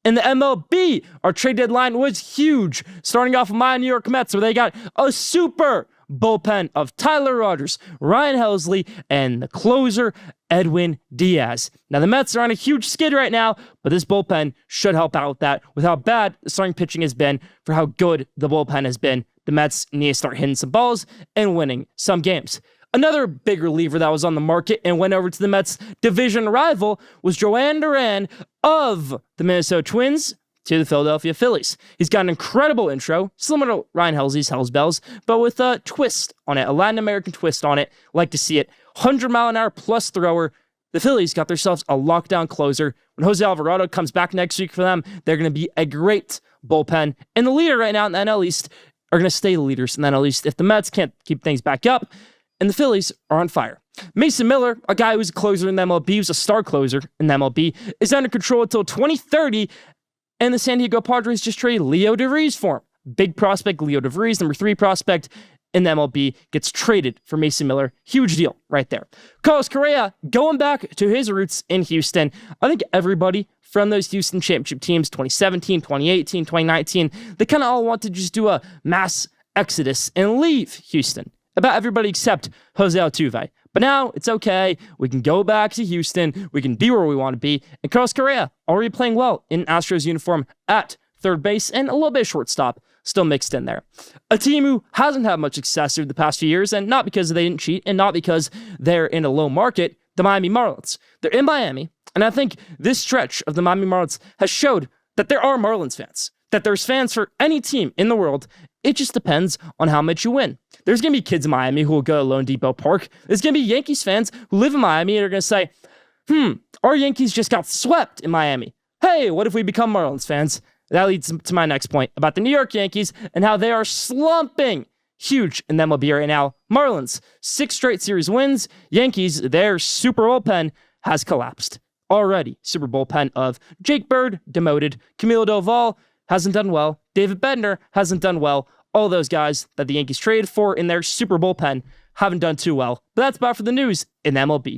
In the MLB, our trade deadline was huge, starting off with my New York Mets, where they got a super bullpen of Tyler Rogers, Ryan Helsley, and the closer, Edwin Diaz. Now, the Mets are on a huge skid right now, but this bullpen should help out with that, with how bad the starting pitching has been for how good the bullpen has been. The Mets need to start hitting some balls and winning some games. Another big reliever that was on the market and went over to the Mets' division rival was Joanne Duran of the Minnesota Twins to the Philadelphia Phillies. He's got an incredible intro, similar to Ryan Helsley's Hells Bells, but with a twist on it, a Latin American twist on it. Like to see it. 100-mile-an-hour plus thrower. The Phillies got themselves a lockdown closer. When Jose Alvarado comes back next week for them, they're going to be a great bullpen. And the leader right now in the NL East are going to stay the leaders in the NL East if the Mets can't keep things back up. And the Phillies are on fire. Mason Miller, a guy who's a closer in the MLB, who's a star closer in the MLB, is under control until 2030, and the San Diego Padres just traded Leo DeVries for him. Big prospect, Leo DeVries, number 3 prospect in the MLB, gets traded for Mason Miller. Huge deal right there. Carlos Correa, going back to his roots in Houston. I think everybody from those Houston championship teams, 2017, 2018, 2019, they kind of all want to just do a mass exodus and leave Houston. About everybody except Jose Altuve. But now it's okay. We can go back to Houston. We can be where we want to be. And Carlos Correa already playing well in Astros uniform at third base and a little bit of shortstop still mixed in there. A team who hasn't had much success over the past few years, and not because they didn't cheat and not because they're in a low market, the Miami Marlins. They're in Miami, and I think this stretch of the Miami Marlins has showed that there are Marlins fans, that there's fans for any team in the world. It just depends on how much you win. There's going to be kids in Miami who will go to Lone Depot Park. There's going to be Yankees fans who live in Miami and are going to say, our Yankees just got swept in Miami. Hey, what if we become Marlins fans? That leads to my next point about the New York Yankees and how they are slumping huge in the MLB right now. Marlins, 6 straight series wins. Yankees, their super bullpen has collapsed. Already, super bullpen of Jake Bird, demoted. Camilo Doval hasn't done well. David Bednar hasn't done well. All those guys that the Yankees traded for in their super bullpen haven't done too well. But that's about for the news in MLB.